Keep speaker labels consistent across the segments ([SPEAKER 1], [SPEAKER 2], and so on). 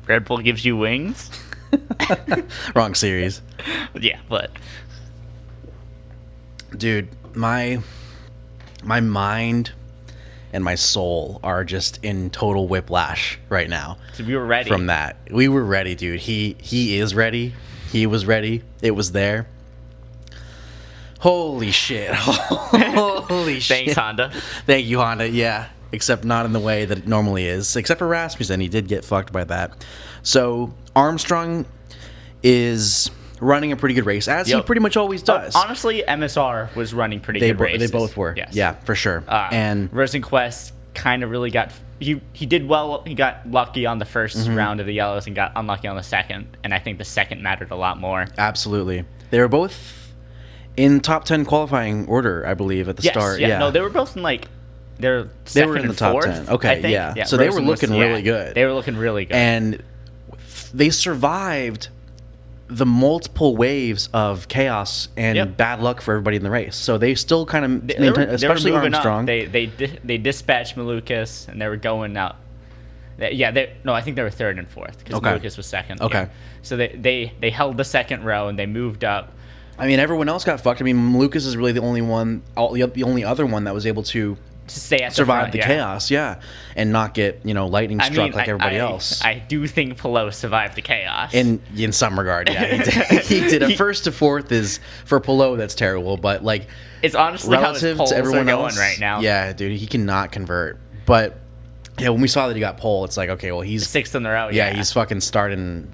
[SPEAKER 1] Red Bull gives you wings.
[SPEAKER 2] Wrong series.
[SPEAKER 1] Yeah, but
[SPEAKER 2] dude, my mind and my soul are just in total whiplash right now.
[SPEAKER 1] So we were ready.
[SPEAKER 2] From that. We were ready, dude. He is ready. He was ready. It was there. Holy shit. Holy shit.
[SPEAKER 1] Thanks, Honda.
[SPEAKER 2] Thank you, Honda. Yeah. Except not in the way that it normally is. Except for Rasmussen. He did get fucked by that. So Armstrong is running a pretty good race, as he pretty much always does.
[SPEAKER 1] Honestly, MSR was running pretty good races.
[SPEAKER 2] They both were.
[SPEAKER 1] Yes.
[SPEAKER 2] Yeah, for sure.
[SPEAKER 1] And Rosenquist kind of really got... He did well. He got lucky on the first round of the yellows and got unlucky on the second. And I think the second mattered a lot more.
[SPEAKER 2] Absolutely. They were both in top 10 qualifying order, I believe, at the start. Yeah.
[SPEAKER 1] No, they were both in they were in the
[SPEAKER 2] top
[SPEAKER 1] fourth,
[SPEAKER 2] 10. Okay, yeah. So
[SPEAKER 1] Rosen
[SPEAKER 2] they were looking really good.
[SPEAKER 1] They were looking really good.
[SPEAKER 2] And they survived the multiple waves of chaos and bad luck for everybody in the race. So they still kind of, especially Armstrong.
[SPEAKER 1] They dispatched Malukas, and they were going out. I think they were third and fourth because Malukas was second.
[SPEAKER 2] Okay.
[SPEAKER 1] Yeah. So they held the second row and they moved up.
[SPEAKER 2] I mean, everyone else got fucked. I mean, Malukas is really the only other one that was able to
[SPEAKER 1] stay at
[SPEAKER 2] survive the chaos, and not get lightning struck like everybody else.
[SPEAKER 1] I do think Palou survived the chaos.
[SPEAKER 2] In some regard, yeah, he did. He did. A first to fourth is for Palou, that's terrible, but
[SPEAKER 1] it's honestly
[SPEAKER 2] relative
[SPEAKER 1] how his
[SPEAKER 2] to everyone
[SPEAKER 1] are going
[SPEAKER 2] else
[SPEAKER 1] right now.
[SPEAKER 2] Yeah, dude, he cannot convert. But yeah, when we saw that he got pole, it's like, okay, well, he's
[SPEAKER 1] sixth in a row.
[SPEAKER 2] Yeah, he's fucking starting.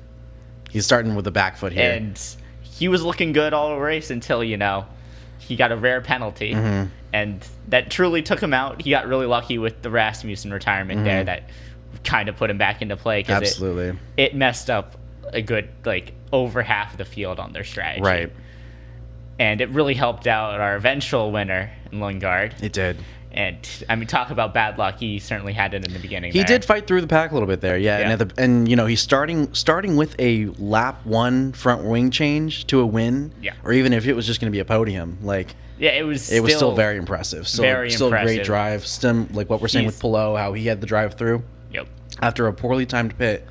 [SPEAKER 2] He's starting with the back foot here,
[SPEAKER 1] and he was looking good all the race until he got a rare penalty. And that truly took him out. He got really lucky with the Rasmussen retirement there that kind of put him back into play.
[SPEAKER 2] Absolutely.
[SPEAKER 1] It messed up a good, over half of the field on their strategy.
[SPEAKER 2] Right.
[SPEAKER 1] And it really helped out our eventual winner in Lundgaard.
[SPEAKER 2] It did.
[SPEAKER 1] And, I mean, talk about bad luck. He certainly had it in the beginning.
[SPEAKER 2] He did fight through the pack a little bit there, yeah. And he's starting with a lap one front wing change to a win.
[SPEAKER 1] Yeah.
[SPEAKER 2] Or even if it was just going to be a podium,
[SPEAKER 1] it was
[SPEAKER 2] still very impressive. Still a great drive. Like what we're saying with Palou, how he had the drive through.
[SPEAKER 1] Yep.
[SPEAKER 2] After a poorly timed pit,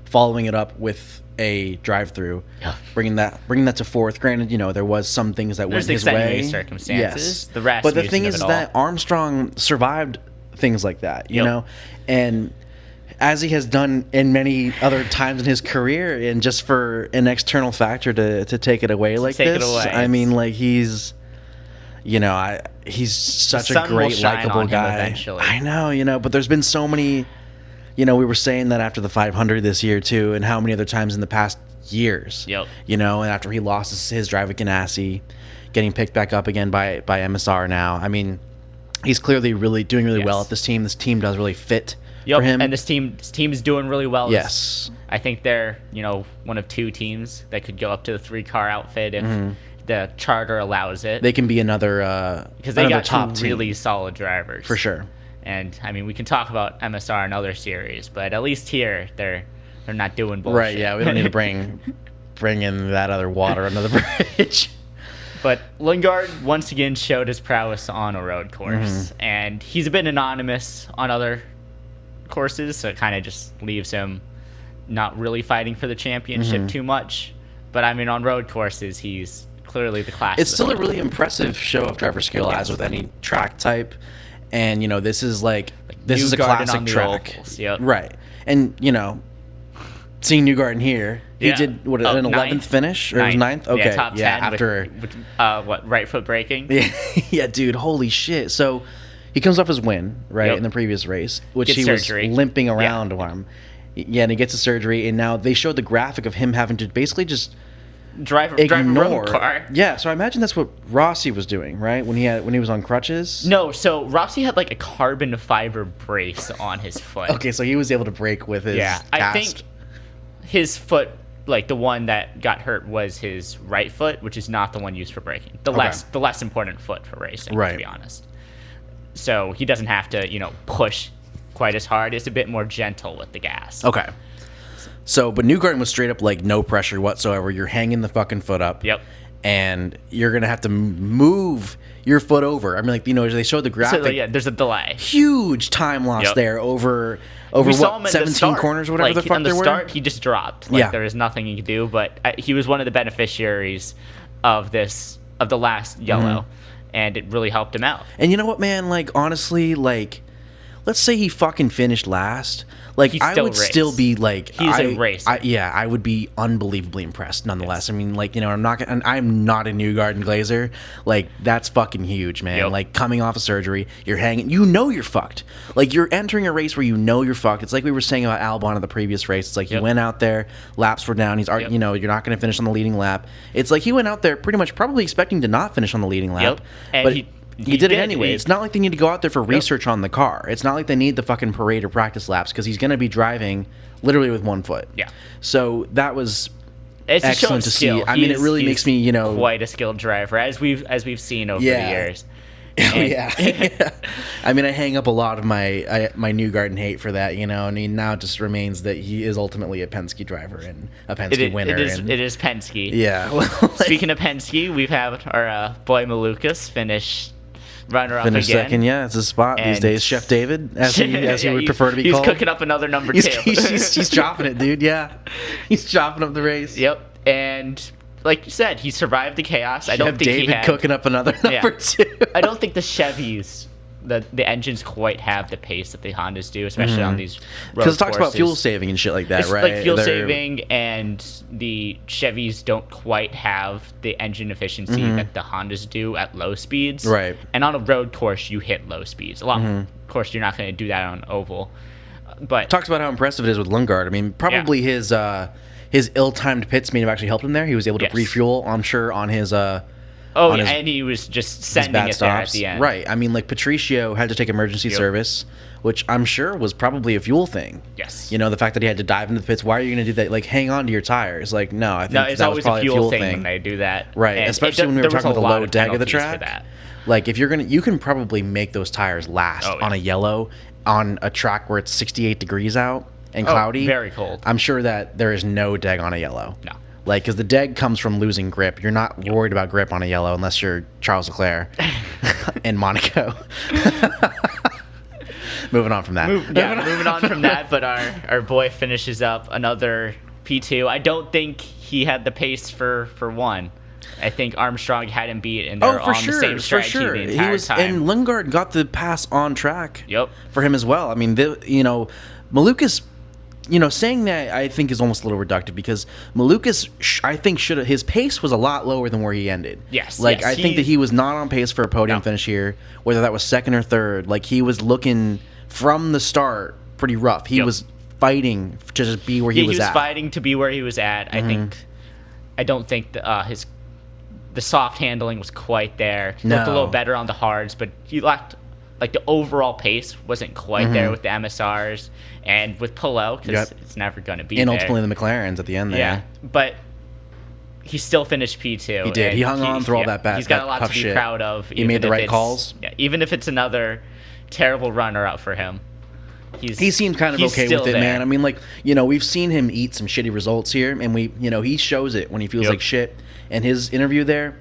[SPEAKER 2] following it up with a drive through, bringing that to fourth. Granted, there was some things that went his way.
[SPEAKER 1] Circumstances.
[SPEAKER 2] Yes. But the thing is that Armstrong survived things like that, you know, and as he has done in many other times in his career, and just for an external factor to take it away like this, I mean, he's. He's such a great, likable guy. I know, but there's been so many, we were saying that after the 500 this year too, and how many other times in the past years, and after he lost his drive at Ganassi, getting picked back up again by MSR now. I mean, he's clearly doing really well at this team. This team does really fit for him.
[SPEAKER 1] And this team is doing really well.
[SPEAKER 2] Yes.
[SPEAKER 1] I think they're, one of two teams that could go up to the 3-car outfit if the charter allows it.
[SPEAKER 2] They can be another
[SPEAKER 1] because they got
[SPEAKER 2] top
[SPEAKER 1] two really solid drivers
[SPEAKER 2] for sure.
[SPEAKER 1] And I mean, we can talk about MSR in other series, but at least here they're not doing bullshit.
[SPEAKER 2] Right? Yeah, we don't need to bring in that other water under the bridge.
[SPEAKER 1] But Lundgaard once again showed his prowess on a road course, and he's a bit anonymous on other courses, so it kind of just leaves him not really fighting for the championship too much. But I mean, on road courses, he's clearly the class.
[SPEAKER 2] It's still a really impressive show of driver skill, as with any track type. And this is this is a classic track, right? And seeing Newgarden here, he did an 11th finish, or it was 9th. Okay,
[SPEAKER 1] yeah, top 10
[SPEAKER 2] after
[SPEAKER 1] with right foot braking.
[SPEAKER 2] Yeah, dude, holy shit! So he comes off his win in the previous race, which he was limping around on. Yeah, and he gets a surgery, and now they showed the graphic of him having to basically just
[SPEAKER 1] drive a road car.
[SPEAKER 2] Yeah, so I imagine that's what Rossi was doing, right? When he was on crutches.
[SPEAKER 1] No, so Rossi had a carbon fiber brace on his foot.
[SPEAKER 2] Okay, so he was able to brake with his cast.
[SPEAKER 1] I think his foot, the one that got hurt, was his right foot, which is not the one used for braking. The less important foot for racing, to be honest. So he doesn't have to push quite as hard. It's a bit more gentle with the gas.
[SPEAKER 2] Okay. So, but Newgarden was straight up no pressure whatsoever. You're hanging the fucking foot up.
[SPEAKER 1] Yep.
[SPEAKER 2] And you're going to have to move your foot over. I mean, like, they showed the graphic.
[SPEAKER 1] So, yeah, there's a delay.
[SPEAKER 2] Huge time loss there over
[SPEAKER 1] we saw him
[SPEAKER 2] what,
[SPEAKER 1] at the
[SPEAKER 2] 17
[SPEAKER 1] start.
[SPEAKER 2] corners or whatever
[SPEAKER 1] like,
[SPEAKER 2] the fuck
[SPEAKER 1] on the
[SPEAKER 2] there
[SPEAKER 1] start,
[SPEAKER 2] were.
[SPEAKER 1] he just dropped. Like, there was nothing he could do, but he was one of the beneficiaries of the last yellow, and it really helped him out.
[SPEAKER 2] And you know what, man? Like, honestly, like, let's say he fucking finished last. Like, I would still be like,
[SPEAKER 1] he's a racer.
[SPEAKER 2] I would be unbelievably impressed nonetheless. Yes. I mean, like, I'm not a new garden glazer. Like, that's fucking huge, man. Like, coming off of surgery, you're hanging, you're fucked. Like, you're entering a race where you're fucked. It's like we were saying about Albon in the previous race. It's like he went out there, laps were down. He's, you're not going to finish on the leading lap. It's like he went out there pretty much probably expecting to not finish on the leading lap.
[SPEAKER 1] And
[SPEAKER 2] but he did it anyway. It's not like they need to go out there for research on the car. It's not like they need the fucking parade or practice laps because he's going to be driving literally with one foot.
[SPEAKER 1] Yeah.
[SPEAKER 2] So that was excellent to see. I mean, it really makes me,
[SPEAKER 1] quite a skilled driver as we've seen over the years.
[SPEAKER 2] I mean, I hang up a lot of my New Garden hate for that, and he now just remains that he is ultimately a Penske driver and a Penske winner.
[SPEAKER 1] It is Penske.
[SPEAKER 2] Yeah.
[SPEAKER 1] Speaking of Penske, we've had our boy Malukas finish runner-up again.
[SPEAKER 2] Second, it's his spot these days. Chef David, as he would prefer to be called.
[SPEAKER 1] He's cooking up another number 2.
[SPEAKER 2] He's chopping it, dude. Yeah, he's chopping up the race.
[SPEAKER 1] Yep, and like you said, he survived the chaos. I don't think
[SPEAKER 2] David cooking up another number 2.
[SPEAKER 1] I don't think the Chevys, the engines quite have the pace that the Hondas do, especially on these road courses.
[SPEAKER 2] Because it talks about fuel saving and shit like that, right?
[SPEAKER 1] Like fuel saving, and the Chevys don't quite have the engine efficiency that the Hondas do at low speeds.
[SPEAKER 2] Right.
[SPEAKER 1] And on a road course, you hit low speeds. Of course, you're not going to do that on an oval. But
[SPEAKER 2] talks about how impressive it is with Lundgaard. I mean, probably his ill-timed pit speed have actually helped him there. He was able to refuel, I'm sure, on his
[SPEAKER 1] and he was just sending it there at the end.
[SPEAKER 2] Right. I mean, like, Patricio had to take emergency service, which I'm sure was probably a fuel thing. Yes. The fact that he had to dive into the pits. Why are you going to do that? Like, hang on to your tires. Like, no, I think
[SPEAKER 1] it's
[SPEAKER 2] that
[SPEAKER 1] always
[SPEAKER 2] was probably
[SPEAKER 1] a fuel
[SPEAKER 2] thing
[SPEAKER 1] when they do that.
[SPEAKER 2] Right.
[SPEAKER 1] And
[SPEAKER 2] especially when we were talking about the low deg of the track. Like, if you can probably make those tires last on a yellow on a track where it's 68 degrees out and cloudy.
[SPEAKER 1] Very cold.
[SPEAKER 2] I'm sure that there is no deg on a yellow.
[SPEAKER 1] No.
[SPEAKER 2] Like, because the deg comes from losing grip. You're not worried about grip on a yellow unless you're Charles Leclerc in Monaco. Moving on from that.
[SPEAKER 1] Moving on from that, but our boy finishes up another P2. I don't think he had the pace for one. I think Armstrong had him beat, and they're on the same strategy the entire time.
[SPEAKER 2] And Lundgaard got the pass on track for him as well. I mean, Malukas... saying that I think is almost a little reductive because Malukas, I think his pace was a lot lower than where he ended.
[SPEAKER 1] Yes.
[SPEAKER 2] I think that he was not on pace for a podium finish here, whether that was second or third. Like, he was looking from the start pretty rough. He was fighting to just be where he was at.
[SPEAKER 1] He was fighting to be where he was at. I don't think the soft handling was quite there. He looked a little better on the hards, but he lacked. Like, the overall pace wasn't quite there with the MSRs and with Pillow, because it's never going to be there.
[SPEAKER 2] And ultimately the McLarens at the end there.
[SPEAKER 1] Yeah, but he still finished P2.
[SPEAKER 2] He did. He hung on through all that bad.
[SPEAKER 1] He's got a lot to be proud of.
[SPEAKER 2] He made the right calls.
[SPEAKER 1] Yeah, even if it's another terrible runner-up for him.
[SPEAKER 2] He seemed kind of okay with it, man. I mean, like, we've seen him eat some shitty results here, and he shows it when he feels like shit. And his interview there,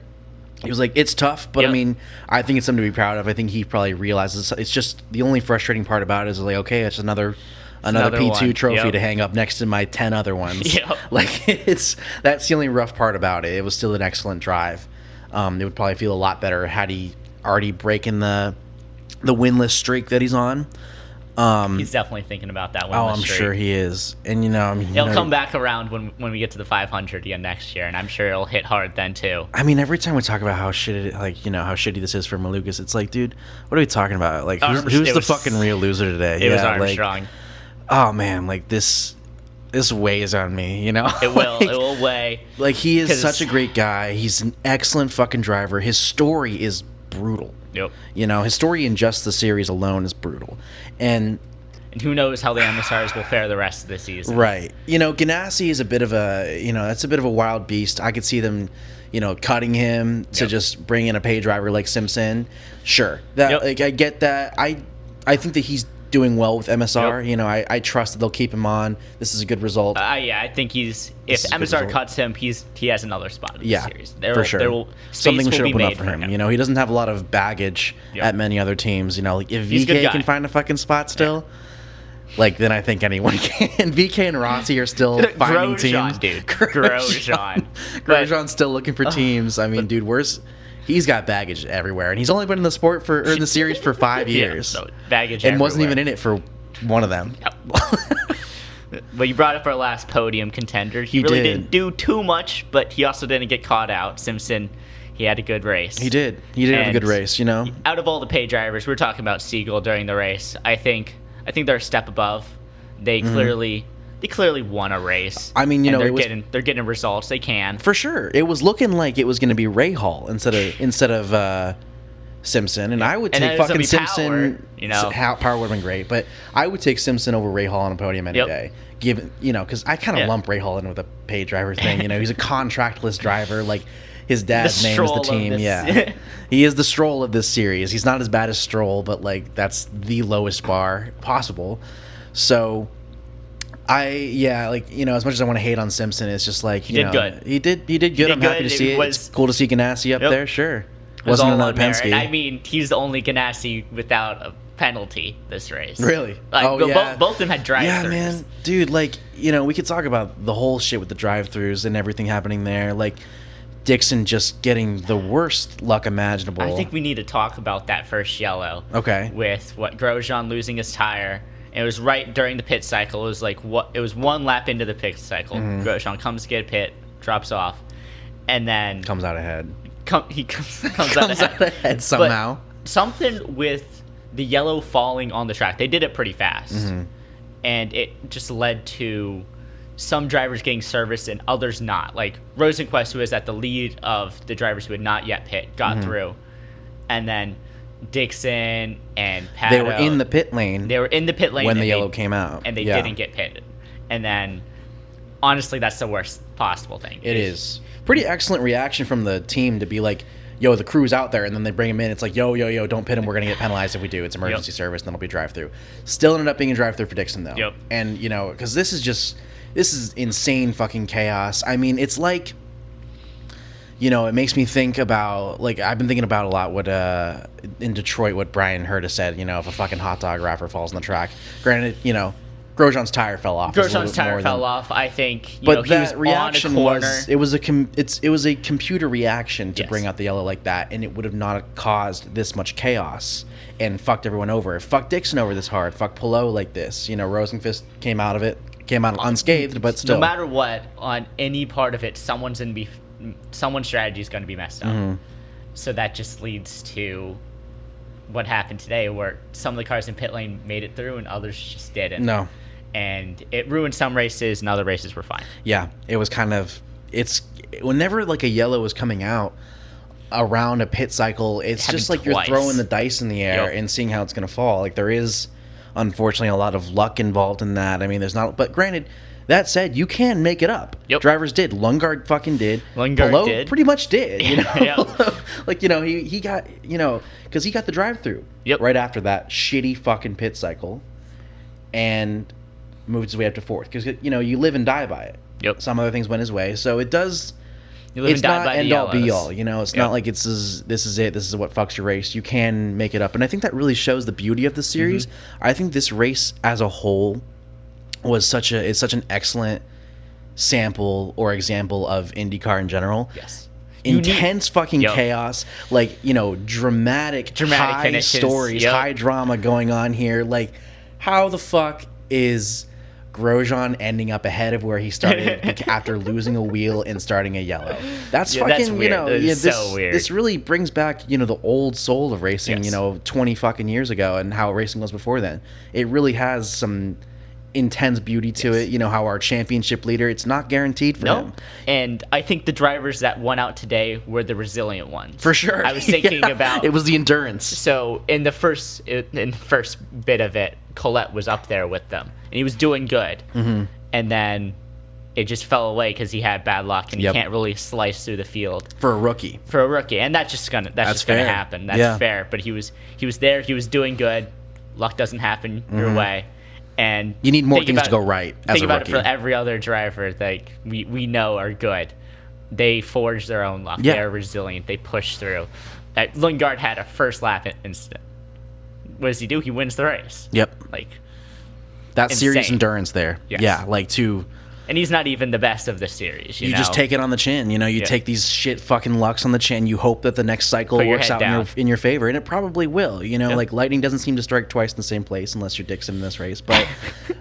[SPEAKER 2] he was like, it's tough, but I mean, I think it's something to be proud of. I think he probably realizes it's just the only frustrating part about it is like, okay, it's another P2 trophy to hang up next to my 10 other ones. Like, that's the only rough part about it. It was still an excellent drive. It would probably feel a lot better had he already broken the winless streak that he's on.
[SPEAKER 1] He's definitely thinking about that one.
[SPEAKER 2] Oh, I'm sure he is. And
[SPEAKER 1] he'll come back around when we get to the 500 again next year, and I'm sure it'll hit hard then too.
[SPEAKER 2] I mean, every time we talk about how shitty, how shitty this is for Malukas, it's like, dude, what are we talking about? Like, who's the fucking real loser today?
[SPEAKER 1] It was Armstrong.
[SPEAKER 2] Oh man, like this weighs on me. It
[SPEAKER 1] will. It will weigh.
[SPEAKER 2] Like, he is such a great guy. He's an excellent fucking driver. His story is brutal.
[SPEAKER 1] Yep.
[SPEAKER 2] His story in just the series alone is brutal. And
[SPEAKER 1] who knows how the MSRs will fare the rest of the season.
[SPEAKER 2] Right. Ganassi is a bit of a, that's a bit of a wild beast. I could see them, cutting him to just bring in a pay driver like Simpson. Sure. That I get that. I think that he's doing well with MSR.
[SPEAKER 1] Yep.
[SPEAKER 2] You know, I trust that they'll keep him on. This is a good result.
[SPEAKER 1] Yeah, I think if MSR cuts him, he has another spot in the series.
[SPEAKER 2] For sure. Something should open up for him. You know, he doesn't have a lot of baggage at many other teams. You know, like if VK can find a fucking spot still, like then I think anyone can. VK and Rossi are still finding teams.
[SPEAKER 1] Dude. Grosjean.
[SPEAKER 2] Grosjean's still looking for teams. I mean, dude, he's got baggage everywhere, and he's only been in the sport or in the series for 5 years.
[SPEAKER 1] So baggage
[SPEAKER 2] and
[SPEAKER 1] everywhere.
[SPEAKER 2] Wasn't even in it for one of them.
[SPEAKER 1] Yep. But you brought up our last podium contender. He really didn't do too much, but he also didn't get caught out. Simpson, he had a good race.
[SPEAKER 2] He did have a good race, you know.
[SPEAKER 1] Out of all the pay drivers, we were talking about Siegel during the race. I think they're a step above. They clearly won a race.
[SPEAKER 2] I mean, you know,
[SPEAKER 1] they're getting results. They can
[SPEAKER 2] for sure. It was looking like it was going to be Ray Hall instead of Simpson, and I would take fucking Simpson.
[SPEAKER 1] Power, you know,
[SPEAKER 2] power would have been great, but I would take Simpson over Ray Hall on a podium any day. Given, you know, because I kind of lump Ray Hall in with a pay driver thing. You know, he's a contractless driver. Like his dad's name is the team. Yeah, he is the Stroll of this series. He's not as bad as Stroll, but like that's the lowest bar possible. So. Like, you know, as much as I want to hate on Simpson, it's just like, he did good. He did good. I'm happy to see it. It's cool to see Ganassi up there, sure. Wasn't another Penske.
[SPEAKER 1] I mean, he's the only Ganassi without a penalty this race.
[SPEAKER 2] Really?
[SPEAKER 1] Like, both of them had drive-throughs.
[SPEAKER 2] Yeah, man. Dude, like, you know, we could talk about the whole shit with the drive-throughs and everything happening there. Like, Dixon just getting the worst luck imaginable.
[SPEAKER 1] I think we need to talk about that first yellow.
[SPEAKER 2] Okay.
[SPEAKER 1] With Grosjean losing his tire. It was right during the pit cycle. It was like it was one lap into the pit cycle. Grosjean comes to get a pit, drops off, and then
[SPEAKER 2] comes out ahead.
[SPEAKER 1] He comes out ahead
[SPEAKER 2] somehow.
[SPEAKER 1] But something with the yellow falling on the track. They did it pretty fast, and it just led to some drivers getting service and others not. Like Rosenquist, who was at the lead of the drivers who had not yet pit, got through, and then Dixon and Pato.
[SPEAKER 2] They were in the pit lane.
[SPEAKER 1] When
[SPEAKER 2] the yellow came out.
[SPEAKER 1] And they didn't get pitted. And then, honestly, that's the worst possible thing.
[SPEAKER 2] It is. Pretty excellent reaction from the team to be like, yo, the crew's out there, and then they bring him in. It's like, yo, don't pit him. We're going to get penalized if we do. It's emergency service, and then it'll be drive-through. Still ended up being a drive-through for Dixon, though.
[SPEAKER 1] Yep.
[SPEAKER 2] And, you know, because this is insane fucking chaos. I mean, it's like, you know, it makes me think about, like, I've been thinking about a lot what, in Detroit, what Brian Hurta said, you know, if a fucking hot dog wrapper falls on the track. Granted, you know, Grosjean's tire fell off.
[SPEAKER 1] Grosjean's tire fell off, I think.
[SPEAKER 2] But that reaction was, it was a computer reaction to bring out the yellow like that, and it would have not caused this much chaos and fucked everyone over. It fucked Dixon over this hard, fucked Palou like this. You know, Rosenquist came out unscathed, but still.
[SPEAKER 1] No matter what, on any part of it, someone's strategy is going to be messed up. So that just leads to what happened today, where some of the cars in pit lane made it through and others just didn't.
[SPEAKER 2] No.
[SPEAKER 1] And it ruined some races and other races were fine.
[SPEAKER 2] Yeah, it was kind of, whenever like a yellow is coming out around a pit cycle, it's just like you're throwing the dice in the air and seeing how it's going to fall. Like there is, unfortunately, a lot of luck involved in that. I mean, there's not, but granted, that said, you can make it up. Drivers did. Lundgaard fucking did.
[SPEAKER 1] Palou did.
[SPEAKER 2] Pretty much did. You know? Like, you know, he got, you know, because he got the drive-through right after that shitty fucking pit cycle and moved his way up to fourth. Because, you know, you live and die by it. Some other things went his way. So it does, it's not end-all be-all. You know, it's not like this is it. This is what fucks your race. You can make it up. And I think that really shows the beauty of the series. I think this race as a whole is such an excellent sample or example of IndyCar in general.
[SPEAKER 1] Yes.
[SPEAKER 2] Intense fucking chaos, like, you know, dramatic high
[SPEAKER 1] finishes.
[SPEAKER 2] Stories, high drama going on here. Like, how the fuck is Grosjean ending up ahead of where he started after losing a wheel and starting a yellow? That's fucking,
[SPEAKER 1] that's weird.
[SPEAKER 2] You know,
[SPEAKER 1] so weird.
[SPEAKER 2] This really brings back, you know, the old soul of racing, you know, 20 fucking years ago and how racing was before then. It really has some intense beauty to it. You know, how our championship leader, it's not guaranteed for him.
[SPEAKER 1] And I think the drivers that won out today were the resilient ones.
[SPEAKER 2] For sure.
[SPEAKER 1] I was thinking about
[SPEAKER 2] it was the endurance.
[SPEAKER 1] So in the first bit of it, Colette was up there with them and he was doing good. And then it just fell away because he had bad luck and he can't really slice through the field
[SPEAKER 2] for a rookie.
[SPEAKER 1] And that's just gonna happen. That's fair. But he was there, he was doing good. luck doesn't happen your way. And
[SPEAKER 2] you need more things to go right as
[SPEAKER 1] think
[SPEAKER 2] a
[SPEAKER 1] about
[SPEAKER 2] rookie.
[SPEAKER 1] it for every other driver that we know are good. They forge their own luck.
[SPEAKER 2] Yeah.
[SPEAKER 1] They're resilient. They push through. Lundgaard had a first lap incident. What does he do? He wins the race.
[SPEAKER 2] Yep.
[SPEAKER 1] Like
[SPEAKER 2] that serious
[SPEAKER 1] insane.
[SPEAKER 2] endurance there.
[SPEAKER 1] Yes.
[SPEAKER 2] Yeah, like to.
[SPEAKER 1] And he's not even the best of the series. You know?
[SPEAKER 2] Just take it on the chin. You know, you take these shit fucking lucks on the chin. You hope that the next cycle
[SPEAKER 1] Put your
[SPEAKER 2] works
[SPEAKER 1] head
[SPEAKER 2] out
[SPEAKER 1] down.
[SPEAKER 2] in your favor, and it probably will. You know, like lightning doesn't seem to strike twice in the same place unless you're Dixon in this race, but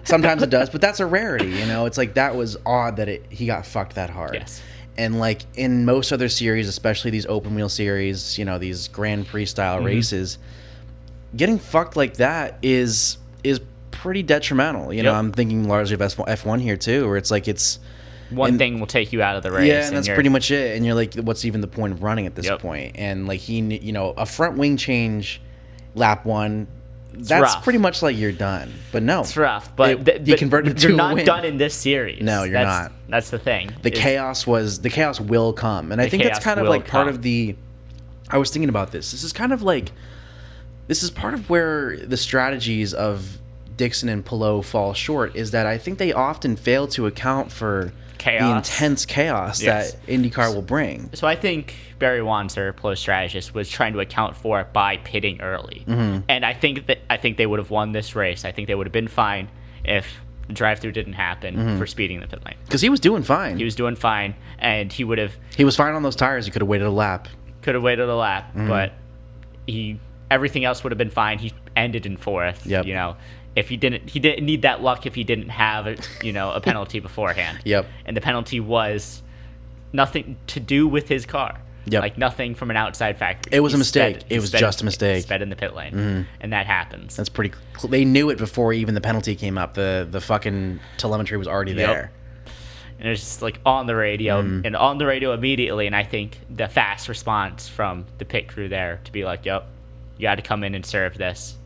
[SPEAKER 2] sometimes it does. But that's a rarity. You know, it's like that was odd that he got fucked that hard.
[SPEAKER 1] Yes.
[SPEAKER 2] And like in most other series, especially these open wheel series, you know, these Grand Prix style races, getting fucked like that is pretty detrimental. You know, I'm thinking largely of F1 here too, where it's like
[SPEAKER 1] one thing will take you out of the race.
[SPEAKER 2] Yeah, and that's pretty much it. And you're like, what's even the point of running at this point? And like you know, a front wing change, lap one, that's
[SPEAKER 1] rough.
[SPEAKER 2] pretty much like you're done. But no,
[SPEAKER 1] it's rough. But
[SPEAKER 2] you converted to
[SPEAKER 1] you're
[SPEAKER 2] a
[SPEAKER 1] not
[SPEAKER 2] win.
[SPEAKER 1] done in this series.
[SPEAKER 2] No, you're not.
[SPEAKER 1] That's the thing.
[SPEAKER 2] The chaos will come, and I think that's kind of like part of the. I was thinking about this. This is kind of like, this is part of where the strategies of Dixon and Palou fall short. Is that I think they often fail to account for the intense chaos that IndyCar will bring.
[SPEAKER 1] So I think Barry Wanzer, Palou's strategist, was trying to account for it by pitting early, and I think they would have won this race. I think they would have been fine if the drive-through didn't happen for speeding the pit lane.
[SPEAKER 2] Because he was doing fine.
[SPEAKER 1] He was doing fine, and he would have.
[SPEAKER 2] He was fine on those tires. He could have waited a lap.
[SPEAKER 1] But everything else would have been fine. He ended in fourth.
[SPEAKER 2] Yep.
[SPEAKER 1] You know, if he didn't need that luck if he didn't have a penalty beforehand.
[SPEAKER 2] Yep.
[SPEAKER 1] And the penalty was nothing to do with his car.
[SPEAKER 2] Yep.
[SPEAKER 1] Like nothing from an outside factor.
[SPEAKER 2] It was a mistake. It was just a mistake.
[SPEAKER 1] He sped in the pit lane, and that happens.
[SPEAKER 2] That's pretty. They knew it before even the penalty came up. The fucking telemetry was already there.
[SPEAKER 1] And it's just like on the radio, and on the radio immediately. And I think the fast response from the pit crew there to be like, "Yep, you got to come in and serve this."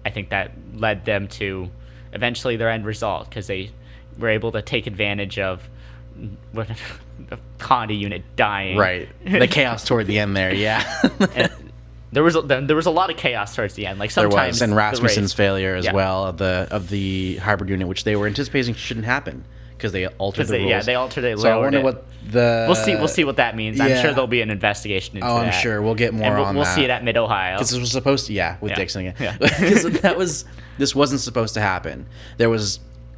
[SPEAKER 1] I think that led them to eventually their end result because they were able to take advantage of the Honda unit dying.
[SPEAKER 2] Right. The chaos toward the end there. Yeah.
[SPEAKER 1] There was a lot of chaos towards the end. Like sometimes
[SPEAKER 2] there was, and Rasmussen's failure as
[SPEAKER 1] Yeah.
[SPEAKER 2] well of the hybrid unit, which they were anticipating shouldn't happen because they altered the rules.
[SPEAKER 1] Yeah, they altered it.
[SPEAKER 2] So I wonder what the
[SPEAKER 1] we'll see what that means. I'm sure there'll be an investigation into that.
[SPEAKER 2] I'm sure we'll get more on
[SPEAKER 1] we'll
[SPEAKER 2] that.
[SPEAKER 1] see it at Mid Ohio.
[SPEAKER 2] Because this was supposed to, with Dixon again.
[SPEAKER 1] Yeah.
[SPEAKER 2] Because this wasn't supposed to happen.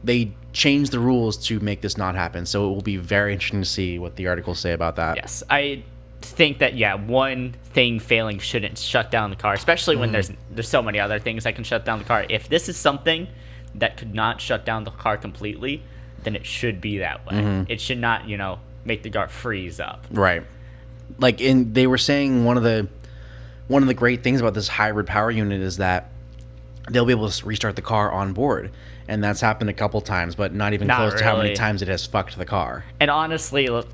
[SPEAKER 2] They changed the rules to make this not happen. So it will be very interesting to see what the articles say about that.
[SPEAKER 1] Yes, I think that one thing failing shouldn't shut down the car, especially when there's so many other things that can shut down the car. If this is something that could not shut down the car completely, then it should be that way. It should not, make the car freeze up.
[SPEAKER 2] Right. Like they were saying one of the great things about this hybrid power unit is that they'll be able to restart the car on board. And that's happened a couple times, but not even close to how many times it has fucked the car.
[SPEAKER 1] And honestly, look,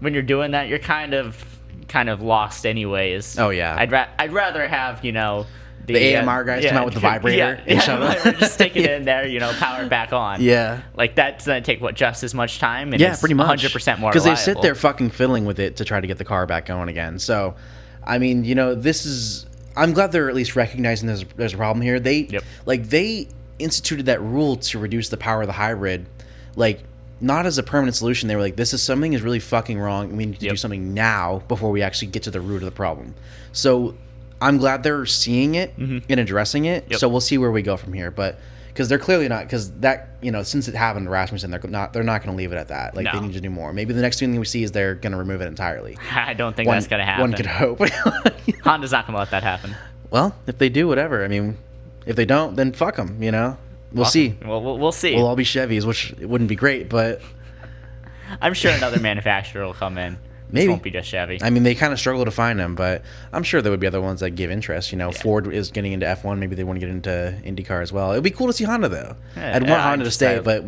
[SPEAKER 1] when you're doing that, you're kind of lost anyways.
[SPEAKER 2] Oh yeah.
[SPEAKER 1] I'd rather have,
[SPEAKER 2] the AMR guys come out with the vibrator and shove it.
[SPEAKER 1] Just stick it in there, power it back on.
[SPEAKER 2] Yeah.
[SPEAKER 1] Like that's gonna take just as much time and it's
[SPEAKER 2] pretty much
[SPEAKER 1] 100% more
[SPEAKER 2] because they
[SPEAKER 1] reliable.
[SPEAKER 2] sit there fucking fiddling with it to try to get the car back going again. So, I mean, I'm glad they're at least recognizing there's a problem here. They instituted that rule to reduce the power of the hybrid, not as a permanent solution. They were like, something is really fucking wrong, and we need to do something now before we actually get to the root of the problem. So I'm glad they're seeing it and addressing it. So we'll see where we go from here. But because they're clearly not, because that, since it happened to Rasmussen, they're not going to leave it at that. They need to do more. Maybe the next thing we see is they're going to remove it entirely.
[SPEAKER 1] I don't think that's going to happen.
[SPEAKER 2] One could hope.
[SPEAKER 1] Honda's not going to let that happen.
[SPEAKER 2] Well, if they do, whatever. I mean, if they don't, then fuck them, We'll see.
[SPEAKER 1] Well, we'll see.
[SPEAKER 2] We'll all be Chevys, which it wouldn't be great, but
[SPEAKER 1] I'm sure another manufacturer will come in.
[SPEAKER 2] Maybe.
[SPEAKER 1] This won't be just Chevy.
[SPEAKER 2] I mean, they kind of struggle to find them, but I'm sure there would be other ones that give interest. Ford is getting into F1. Maybe they want to get into IndyCar as well. It would be cool to see Honda, though. I'd want Honda to stay, but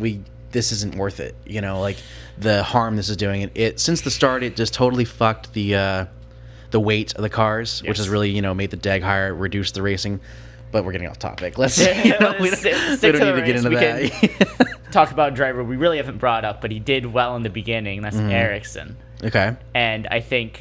[SPEAKER 2] this isn't worth it. The harm this is doing. Since the start, it just totally fucked the weight of the cars, which has really, made the DAG higher, reduced the racing. But we're getting off topic. Let's we don't need to get into that.
[SPEAKER 1] Talk about a driver we really haven't brought up, but he did well in the beginning. That's Ericsson.
[SPEAKER 2] Okay.
[SPEAKER 1] And I think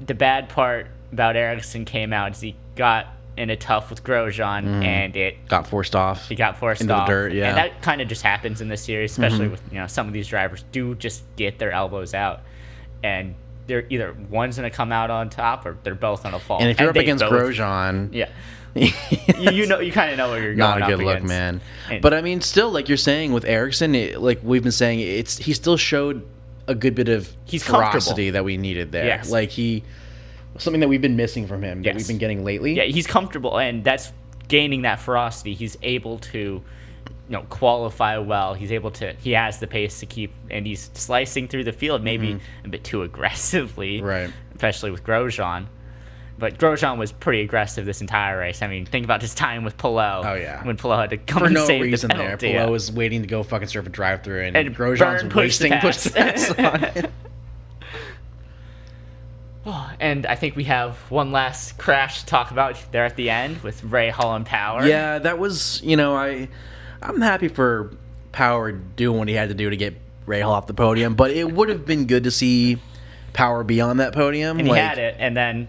[SPEAKER 1] the bad part about Ericsson came out is he got in a tough with Grosjean, and it
[SPEAKER 2] got forced off.
[SPEAKER 1] He got forced
[SPEAKER 2] into
[SPEAKER 1] off.
[SPEAKER 2] the dirt, yeah.
[SPEAKER 1] And that kind of just happens in this series, especially with some of these drivers do just get their elbows out, and they're either one's gonna come out on top or they're both gonna fall.
[SPEAKER 2] And if you're up against Grosjean,
[SPEAKER 1] yeah. you kind of know what you're going
[SPEAKER 2] not a good
[SPEAKER 1] up
[SPEAKER 2] look,
[SPEAKER 1] against.
[SPEAKER 2] man.
[SPEAKER 1] And,
[SPEAKER 2] but I mean, still, like you're saying with Ericsson, like we've been saying, he still showed a good bit of ferocity that we needed there.
[SPEAKER 1] Yes.
[SPEAKER 2] Like something that we've been missing from him that we've been getting lately.
[SPEAKER 1] Yeah, he's comfortable, and that's gaining that ferocity. He's able to, qualify well. He has the pace to keep, and he's slicing through the field maybe a bit too aggressively,
[SPEAKER 2] right?
[SPEAKER 1] Especially with Grosjean. But Grosjean was pretty aggressive this entire race. I mean, think about his time with Palou.
[SPEAKER 2] Oh, yeah.
[SPEAKER 1] When Palou had to come
[SPEAKER 2] For
[SPEAKER 1] and
[SPEAKER 2] no
[SPEAKER 1] save
[SPEAKER 2] reason
[SPEAKER 1] the penalty.
[SPEAKER 2] there. Palou was waiting to go fucking surf a drive-through, and
[SPEAKER 1] Grosjean's
[SPEAKER 2] Grosjean's wasting push the pass on it.
[SPEAKER 1] And I think we have one last crash to talk about there at the end with Ray Hall and Power.
[SPEAKER 2] Yeah, that was, I'm happy for Power doing what he had to do to get Ray Hall off the podium, but it would have been good to see Power be on that podium.
[SPEAKER 1] And he had it, and then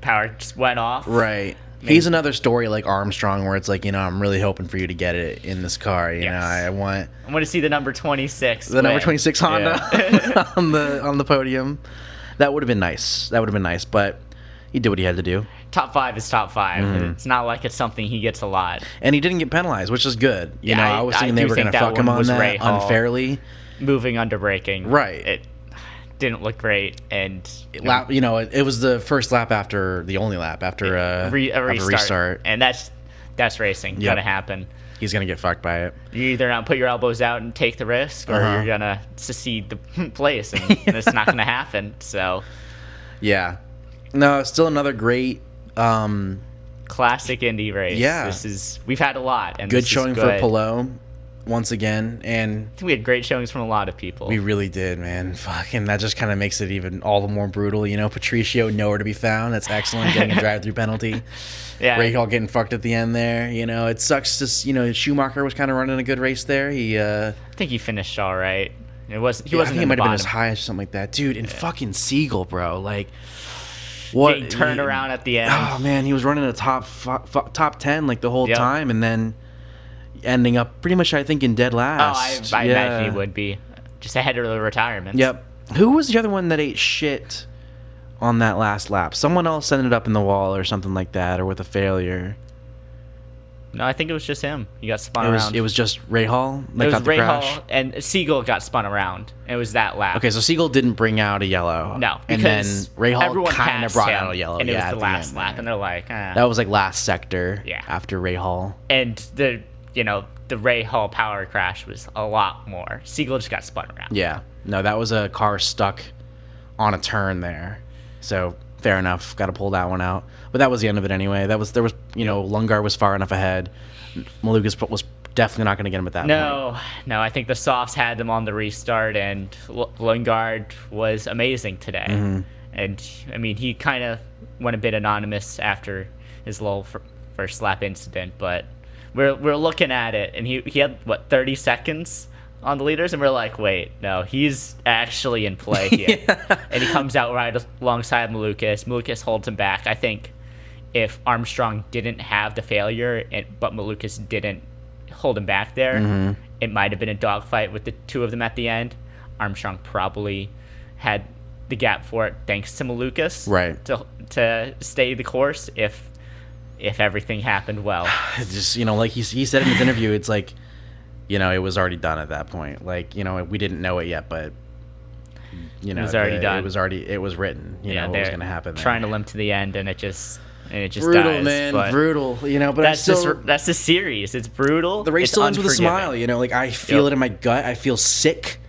[SPEAKER 1] Power just went off.
[SPEAKER 2] Right. He's another story like Armstrong where it's like, I'm really hoping for you to get it in this car. You know, I want
[SPEAKER 1] to see the number 26.
[SPEAKER 2] The number 26 Honda on the podium. That would have been nice. But he did what he had to do.
[SPEAKER 1] Top 5 is top 5. It's not like it's something he gets a lot.
[SPEAKER 2] And he didn't get penalized, which is good. I was thinking they were going to fuck him on that unfairly.
[SPEAKER 1] Moving under braking.
[SPEAKER 2] Right.
[SPEAKER 1] It didn't look great, and
[SPEAKER 2] it was the first lap after the only lap after a restart.
[SPEAKER 1] And that's racing. Gonna happen.
[SPEAKER 2] He's gonna get fucked by it.
[SPEAKER 1] You either not put your elbows out and take the risk, or you're gonna secede the place, and it's not gonna happen. So,
[SPEAKER 2] yeah, no, still another great
[SPEAKER 1] classic Indy race.
[SPEAKER 2] Yeah,
[SPEAKER 1] we've had a lot, and
[SPEAKER 2] good showing for Palou once again, and
[SPEAKER 1] we had great showings from a lot of people.
[SPEAKER 2] We really did, man. Fucking, that just kind of makes it even all the more brutal. Patricio nowhere to be found. That's excellent, getting a drive-through penalty.
[SPEAKER 1] Yeah,
[SPEAKER 2] Ray Hall getting fucked at the end there. It sucks. Just Schumacher was kind of running a good race there.
[SPEAKER 1] I think he finished all right. He wasn't.
[SPEAKER 2] I think he might have been as high as something like that, dude. And fucking Siegel, bro, like what?
[SPEAKER 1] Getting turned around at the end.
[SPEAKER 2] Oh man, he was running a top 10 like the whole time, and then ending up pretty much, I think, in dead last.
[SPEAKER 1] I imagine he would be just ahead of the retirement.
[SPEAKER 2] Yep. Who was the other one that ate shit on that last lap? Someone else ended up in the wall or something like that, or with a failure.
[SPEAKER 1] No, I think it was just him. He got spun around.
[SPEAKER 2] It was just Ray Hall?
[SPEAKER 1] It was Ray Hall, and Siegel got spun around. It was that lap.
[SPEAKER 2] Okay, so Siegel didn't bring out a yellow.
[SPEAKER 1] No,
[SPEAKER 2] and then Ray Hall kind of brought out a yellow.
[SPEAKER 1] And it was the last lap, and they're like...
[SPEAKER 2] That was like last sector after Ray Hall.
[SPEAKER 1] And the Ray Hall Power crash was a lot more. Siegel just got spun around.
[SPEAKER 2] Yeah. No, that was a car stuck on a turn there. So, fair enough. Got to pull that one out. But that was the end of it anyway. Lundgaard was far enough ahead. Malukas was definitely not going to get him at that point.
[SPEAKER 1] No, I think the softs had them on the restart, and Lundgaard was amazing today. And, I mean, he kind of went a bit anonymous after his little first lap incident, but we're looking at it, and he had, 30 seconds on the leaders, and we're like, wait, no, he's actually in play here. And he comes out right alongside Malukas. Malukas holds him back. I think if Armstrong didn't have the failure, but Malukas didn't hold him back there, it might have been a dogfight with the two of them at the end. Armstrong probably had the gap for it thanks to Malukas,
[SPEAKER 2] right,
[SPEAKER 1] to stay the course if everything happened well.
[SPEAKER 2] Just, like he said in his interview, it's like, it was already done at that point. Like, we didn't know it yet, but it was already done. It was written. What was going to happen there.
[SPEAKER 1] Trying to limp to the end, and it just
[SPEAKER 2] brutal,
[SPEAKER 1] dies.
[SPEAKER 2] Man,
[SPEAKER 1] but
[SPEAKER 2] brutal. But
[SPEAKER 1] that's that's the series. It's brutal.
[SPEAKER 2] The race still ends with a smile. I feel it in my gut. I feel sick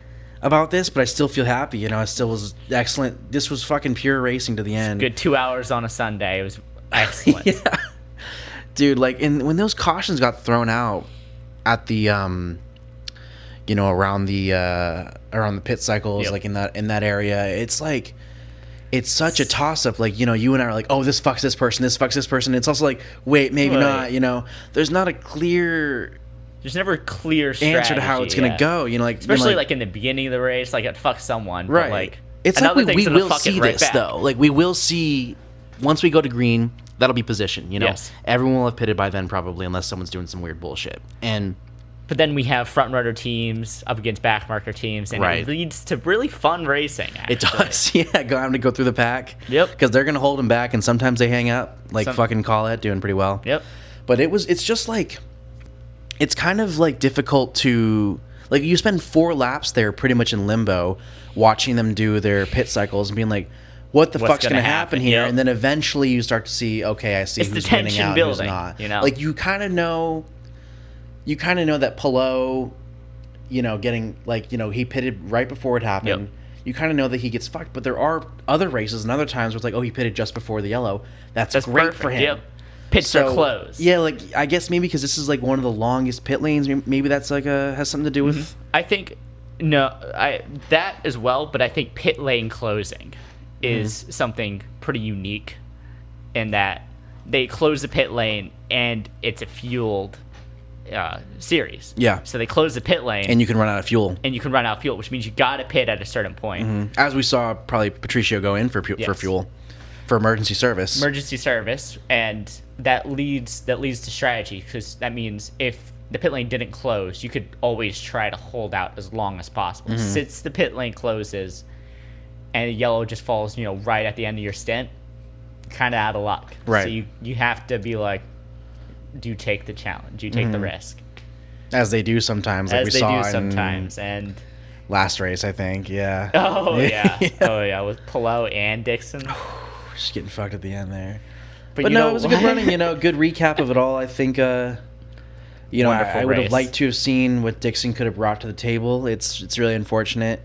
[SPEAKER 2] about this, but I still feel happy. It still was excellent. This was fucking pure racing to the end.
[SPEAKER 1] Good 2 hours on a Sunday. It was excellent.
[SPEAKER 2] Yeah. Dude, when those cautions got thrown out at the around the pit cycles, in that area, it's like, it's such a toss up. You and I are like, oh, this fucks this person, this fucks this person. It's also like, wait, maybe not. There's not a clear.
[SPEAKER 1] There's never a clear strategy,
[SPEAKER 2] answer to how it's gonna go.
[SPEAKER 1] Especially in the beginning of the race, it fucks someone.
[SPEAKER 2] Right.
[SPEAKER 1] But
[SPEAKER 2] it's we will see this though. We will see once we go to green. That'll be position, you know.
[SPEAKER 1] Yes.
[SPEAKER 2] Everyone will have pitted by then probably, unless someone's doing some weird bullshit.
[SPEAKER 1] But then we have front runner teams up against back marker teams, and
[SPEAKER 2] Right.
[SPEAKER 1] it leads to really fun having. Actually.
[SPEAKER 2] It does, yeah. Having to go through the pack.
[SPEAKER 1] Yep.
[SPEAKER 2] Because they're gonna hold them back, and sometimes they hang up, like fucking Colette doing pretty well.
[SPEAKER 1] Yep.
[SPEAKER 2] But it's just like, it's kind of like difficult to, like, you spend 4 laps there pretty much in limbo, watching them do their pit cycles and being like, what the
[SPEAKER 1] What's
[SPEAKER 2] fuck's gonna happen here?
[SPEAKER 1] Yep.
[SPEAKER 2] And then eventually you start to see, okay, I see
[SPEAKER 1] It's
[SPEAKER 2] who's
[SPEAKER 1] the
[SPEAKER 2] winning
[SPEAKER 1] tension
[SPEAKER 2] out,
[SPEAKER 1] building,
[SPEAKER 2] who's not.
[SPEAKER 1] you know?
[SPEAKER 2] Like, you kind of know that Pelot, you know, getting, like, you know, he pitted right before it happened.
[SPEAKER 1] Yep.
[SPEAKER 2] You kind of know that he gets fucked, but there are other races and other times where it's like, oh, he pitted just before the yellow. That's great
[SPEAKER 1] perfect.
[SPEAKER 2] for him.
[SPEAKER 1] Yep. Pits are closed.
[SPEAKER 2] Yeah, like, I guess maybe because this is like one of the longest pit lanes, maybe that's like has something to do with.
[SPEAKER 1] I think that as well, but I think pit lane closing is something pretty unique in that they close the pit lane and it's a fueled series.
[SPEAKER 2] Yeah.
[SPEAKER 1] So they close the pit lane
[SPEAKER 2] And you can run out of fuel.
[SPEAKER 1] and you can run out of fuel, which means you got to pit at a certain point.
[SPEAKER 2] As we saw, probably Patricio go in for
[SPEAKER 1] Yes.
[SPEAKER 2] fuel, for emergency service.
[SPEAKER 1] Emergency service, and that leads to strategy, because that means if the pit lane didn't close, you could always try to hold out as long as possible. Since the pit lane closes and yellow just falls, you know, right at the end of your stint, kind of out of luck.
[SPEAKER 2] Right.
[SPEAKER 1] So you have to be like, do you take the challenge? Do you take the risk?
[SPEAKER 2] As they do sometimes, like
[SPEAKER 1] As
[SPEAKER 2] we
[SPEAKER 1] they
[SPEAKER 2] saw
[SPEAKER 1] do
[SPEAKER 2] in
[SPEAKER 1] sometimes. And
[SPEAKER 2] last race, I think. Yeah.
[SPEAKER 1] oh yeah, oh yeah, with Pelot and Dixon.
[SPEAKER 2] Just getting fucked at the end there.
[SPEAKER 1] But
[SPEAKER 2] But
[SPEAKER 1] you
[SPEAKER 2] no,
[SPEAKER 1] know,
[SPEAKER 2] it was a good running. You know, good recap of it all. I think. You know,
[SPEAKER 1] Wonderful
[SPEAKER 2] I would have
[SPEAKER 1] race.
[SPEAKER 2] liked to have seen what Dixon could have brought to the table. It's really unfortunate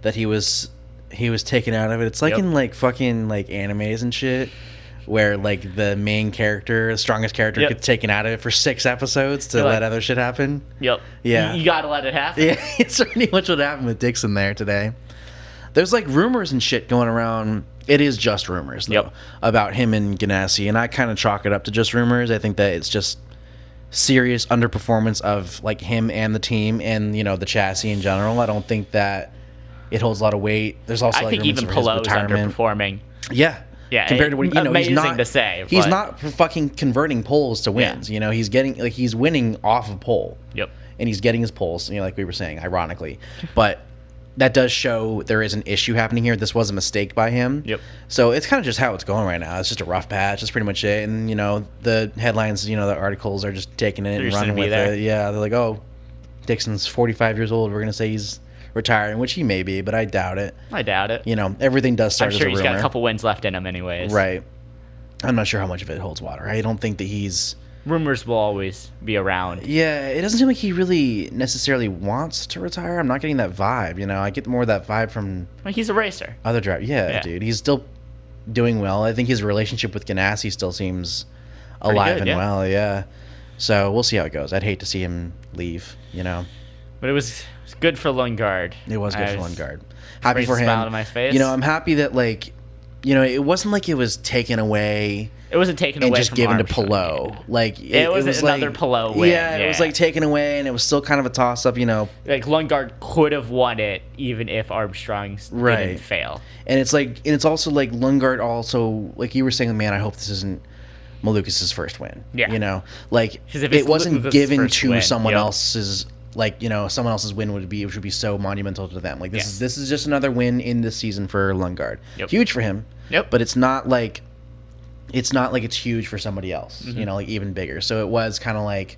[SPEAKER 2] that he was taken out of it. It's like
[SPEAKER 1] Yep.
[SPEAKER 2] in like fucking like animes and shit, where like the main character, the strongest character,
[SPEAKER 1] Yep.
[SPEAKER 2] gets taken out of it for 6 episodes to
[SPEAKER 1] You're
[SPEAKER 2] let
[SPEAKER 1] like-
[SPEAKER 2] other shit happen.
[SPEAKER 1] Yep.
[SPEAKER 2] Yeah.
[SPEAKER 1] You gotta let it happen.
[SPEAKER 2] Yeah, it's pretty much what happened with Dixon there today. There's like rumors and shit going around. It is just rumors though,
[SPEAKER 1] Yep.
[SPEAKER 2] about him and Ganassi, and I kind of chalk it up to just rumors. I think that it's just serious underperformance of like him and the team and, you know, the chassis in general. I don't think that it holds a lot of weight. There's also
[SPEAKER 1] I
[SPEAKER 2] like
[SPEAKER 1] think
[SPEAKER 2] rumors
[SPEAKER 1] even
[SPEAKER 2] of his
[SPEAKER 1] Pelot's
[SPEAKER 2] retirement.
[SPEAKER 1] underperforming.
[SPEAKER 2] Yeah.
[SPEAKER 1] Yeah,
[SPEAKER 2] Compared to what, you know, he's
[SPEAKER 1] amazing
[SPEAKER 2] not
[SPEAKER 1] to say,
[SPEAKER 2] He's
[SPEAKER 1] but-
[SPEAKER 2] not fucking converting poles to wins.
[SPEAKER 1] Yeah.
[SPEAKER 2] You know, he's getting like he's winning off of pole.
[SPEAKER 1] Yep.
[SPEAKER 2] And he's getting his poles, you know, like we were saying, ironically. But that does show there is an issue happening here. This was a mistake by him.
[SPEAKER 1] Yep.
[SPEAKER 2] So it's kind of just how it's going right now. It's just a rough patch. That's pretty much it. And, you know, the headlines, you know, the articles are just taking it
[SPEAKER 1] They're
[SPEAKER 2] and
[SPEAKER 1] just
[SPEAKER 2] running
[SPEAKER 1] gonna be
[SPEAKER 2] with
[SPEAKER 1] there.
[SPEAKER 2] it. Yeah, they're like, oh, Dixon's 45 years old. We're going to say he's retiring, which he may be, but I doubt it.
[SPEAKER 1] I doubt it.
[SPEAKER 2] You know, everything does start
[SPEAKER 1] I'm sure
[SPEAKER 2] as a
[SPEAKER 1] he's
[SPEAKER 2] rumor.
[SPEAKER 1] got a couple wins left in him anyways.
[SPEAKER 2] Right. I'm not sure how much of it holds water. I don't think that he's...
[SPEAKER 1] Rumors will always be around.
[SPEAKER 2] Yeah, it doesn't seem like he really necessarily wants to retire. I'm not getting that vibe, you know. I get more of that vibe from
[SPEAKER 1] Like, he's a racer.
[SPEAKER 2] other drivers. Yeah, dude. He's still doing well. I think his relationship with Ganassi still seems alive
[SPEAKER 1] good,
[SPEAKER 2] and
[SPEAKER 1] yeah.
[SPEAKER 2] well, yeah. So we'll see how it goes. I'd hate to see him leave, you know.
[SPEAKER 1] But it was good for Lundgaard.
[SPEAKER 2] It was good
[SPEAKER 1] I
[SPEAKER 2] for Lundgaard. Happy
[SPEAKER 1] raised
[SPEAKER 2] for
[SPEAKER 1] a
[SPEAKER 2] him.
[SPEAKER 1] smile to my face.
[SPEAKER 2] You know, I'm happy that, like, you know, it wasn't like it was taken away
[SPEAKER 1] It wasn't taken
[SPEAKER 2] and
[SPEAKER 1] away
[SPEAKER 2] just
[SPEAKER 1] from
[SPEAKER 2] given to
[SPEAKER 1] Armstrong.
[SPEAKER 2] Pelot. Like
[SPEAKER 1] It was another
[SPEAKER 2] like,
[SPEAKER 1] Pelot win,
[SPEAKER 2] Yeah, it was
[SPEAKER 1] yeah.
[SPEAKER 2] like taken away, and it was still kind of a toss up, you know.
[SPEAKER 1] Like, Lundgaard could have won it even if Armstrong
[SPEAKER 2] Right.
[SPEAKER 1] didn't fail.
[SPEAKER 2] And it's like, and it's also like Lundgaard also, like you were saying, man, I hope this isn't Malukas' first win.
[SPEAKER 1] Yeah.
[SPEAKER 2] You know, like
[SPEAKER 1] 'Cause if
[SPEAKER 2] it
[SPEAKER 1] it's
[SPEAKER 2] wasn't
[SPEAKER 1] Lucas's
[SPEAKER 2] given
[SPEAKER 1] first
[SPEAKER 2] to
[SPEAKER 1] win,
[SPEAKER 2] someone
[SPEAKER 1] yep.
[SPEAKER 2] else's, like, you know, someone else's win would be so monumental to them. Like this
[SPEAKER 1] Yes.
[SPEAKER 2] is just another win in this season for Lundgaard.
[SPEAKER 1] Yep.
[SPEAKER 2] Huge for him.
[SPEAKER 1] Yep.
[SPEAKER 2] But it's not like it's huge for somebody else. You know, like even bigger. So it was kind of like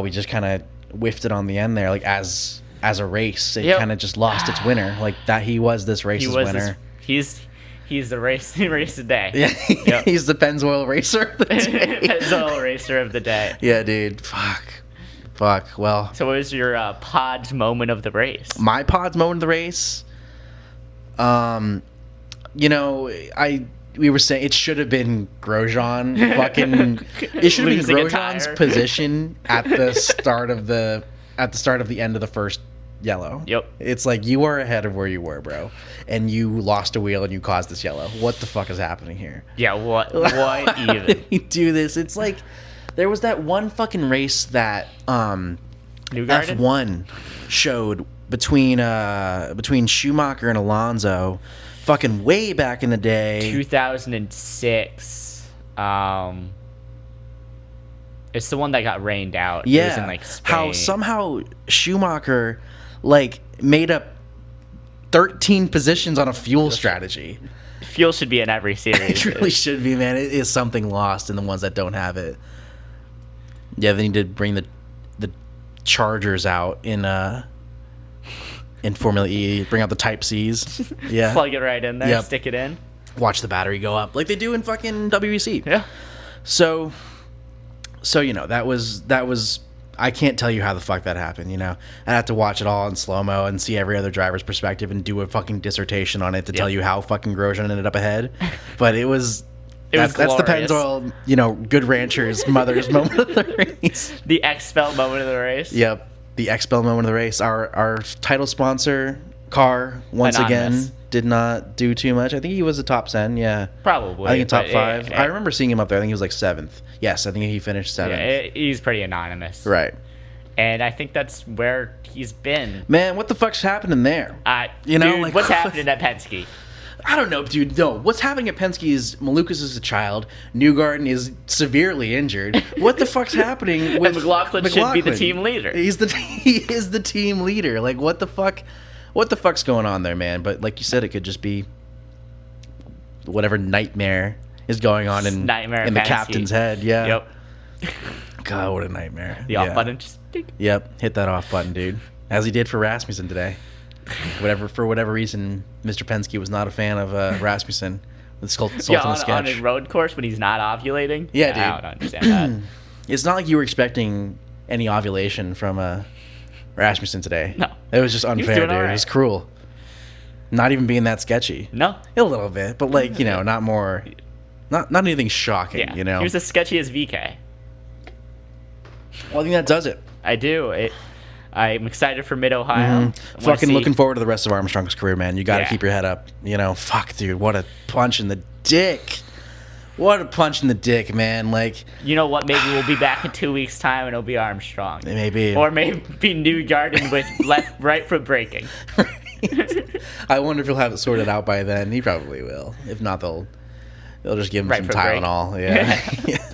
[SPEAKER 2] we just kind of whiffed it on the end there, like as a race, it
[SPEAKER 1] Yep.
[SPEAKER 2] kind of just lost its winner. Like that he was this race's
[SPEAKER 1] He was
[SPEAKER 2] winner.
[SPEAKER 1] he's the race of the day.
[SPEAKER 2] Yeah,
[SPEAKER 1] Yep.
[SPEAKER 2] he's the Pennzoil racer of the day.
[SPEAKER 1] Pennzoil racer of the day.
[SPEAKER 2] Yeah, dude. Fuck. Well,
[SPEAKER 1] So what was your pod's moment of the race?
[SPEAKER 2] my pod's moment of the race. You know, we were saying it should have been Grosjean. Fucking, it should have been
[SPEAKER 1] Losing a
[SPEAKER 2] Grosjean's
[SPEAKER 1] tire.
[SPEAKER 2] position at the start of the end of the first yellow.
[SPEAKER 1] Yep.
[SPEAKER 2] It's like you are ahead of where you were, bro, and you lost a wheel and you caused this yellow. What the fuck is happening here?
[SPEAKER 1] Yeah, what
[SPEAKER 2] How
[SPEAKER 1] even?
[SPEAKER 2] did we do this? It's like there was that one fucking race that
[SPEAKER 1] Newgarden?
[SPEAKER 2] F1 showed between Schumacher and Alonso, fucking way back in the day.
[SPEAKER 1] 2006. It's the one that got rained out.
[SPEAKER 2] Yeah,
[SPEAKER 1] It was in, like, Spain.
[SPEAKER 2] how somehow Schumacher like made up 13 positions on a fuel strategy.
[SPEAKER 1] Fuel should be in every series.
[SPEAKER 2] It really should be, man. It is something lost in the ones that don't have it. Yeah, they need to bring the chargers out in Formula E. Bring out the Type C's. Yeah,
[SPEAKER 1] Plug it right in there.
[SPEAKER 2] Yep.
[SPEAKER 1] Stick it in.
[SPEAKER 2] Watch the battery go up like they do in fucking WEC.
[SPEAKER 1] Yeah.
[SPEAKER 2] So that was I can't tell you how the fuck that happened. I have to watch it all in slow mo and see every other driver's perspective and do a fucking dissertation on it to tell you how fucking Grosjean ended up ahead. But that's the Pennzoil, good ranchers mother's moment of the race.
[SPEAKER 1] The expel moment of the race.
[SPEAKER 2] Yep, the expel moment of the race. Our title sponsor car once
[SPEAKER 1] Anonymous.
[SPEAKER 2] again did not do too much. I think he was a top 10. Yeah,
[SPEAKER 1] Probably.
[SPEAKER 2] I think in top
[SPEAKER 1] but
[SPEAKER 2] 5. I remember seeing him up there. I think he was like 7th. Yes, I think he finished 7th.
[SPEAKER 1] Yeah, he's pretty anonymous.
[SPEAKER 2] Right.
[SPEAKER 1] And I think that's where he's been.
[SPEAKER 2] Man, what the fuck's happening there?
[SPEAKER 1] Dude, what's happening at Penske?
[SPEAKER 2] I don't know, dude. No, what's happening at Penske is Malukas is a child. Newgarden is severely injured. What the fuck's happening with
[SPEAKER 1] And McLaughlin should be the team leader.
[SPEAKER 2] He is the team leader. Like, what the fuck? What the fuck's going on there, man? But like you said, it could just be whatever nightmare is going on in the
[SPEAKER 1] Penske.
[SPEAKER 2] captain's head. Yeah.
[SPEAKER 1] Yep.
[SPEAKER 2] God, what a nightmare.
[SPEAKER 1] The off button just tick.
[SPEAKER 2] Yep, hit that off button, dude. As he did for Rasmussen today. For whatever reason, Mr. Penske was not a fan of Rasmussen with Sultan
[SPEAKER 1] on
[SPEAKER 2] sketch.
[SPEAKER 1] a road course when he's not ovulating.
[SPEAKER 2] Yeah, dude.
[SPEAKER 1] I don't understand that.
[SPEAKER 2] It's not like you were expecting any ovulation from Rasmussen today.
[SPEAKER 1] No.
[SPEAKER 2] It was just unfair,
[SPEAKER 1] doing
[SPEAKER 2] dude.
[SPEAKER 1] all
[SPEAKER 2] It
[SPEAKER 1] right.
[SPEAKER 2] was cruel. Not even being that sketchy.
[SPEAKER 1] No.
[SPEAKER 2] A little bit, but like, not more, not anything shocking,
[SPEAKER 1] Yeah. He was as sketchy as VK.
[SPEAKER 2] Well, I think that does it.
[SPEAKER 1] I do. I'm excited for Mid Ohio.
[SPEAKER 2] Fucking looking forward to the rest of Armstrong's career, man. You got to
[SPEAKER 1] Yeah.
[SPEAKER 2] keep your head up. Fuck, dude. What a punch in the dick. What a punch in the dick, man. Like,
[SPEAKER 1] You know what? Maybe we'll be back in 2 weeks' time and it'll be Armstrong.
[SPEAKER 2] it may be.
[SPEAKER 1] Or maybe Newgarden with right foot braking.
[SPEAKER 2] I wonder if he'll have it sorted out by then. He probably will. If not, they'll just give him
[SPEAKER 1] Right
[SPEAKER 2] some
[SPEAKER 1] foot brake.
[SPEAKER 2] Tylenol. Yeah. Yeah.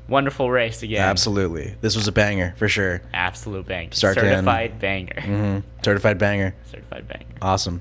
[SPEAKER 1] Wonderful race again.
[SPEAKER 2] Absolutely. This was a banger for sure.
[SPEAKER 1] Absolute banger.
[SPEAKER 2] Start to end.
[SPEAKER 1] Certified banger.
[SPEAKER 2] Certified banger.
[SPEAKER 1] Certified banger.
[SPEAKER 2] Awesome.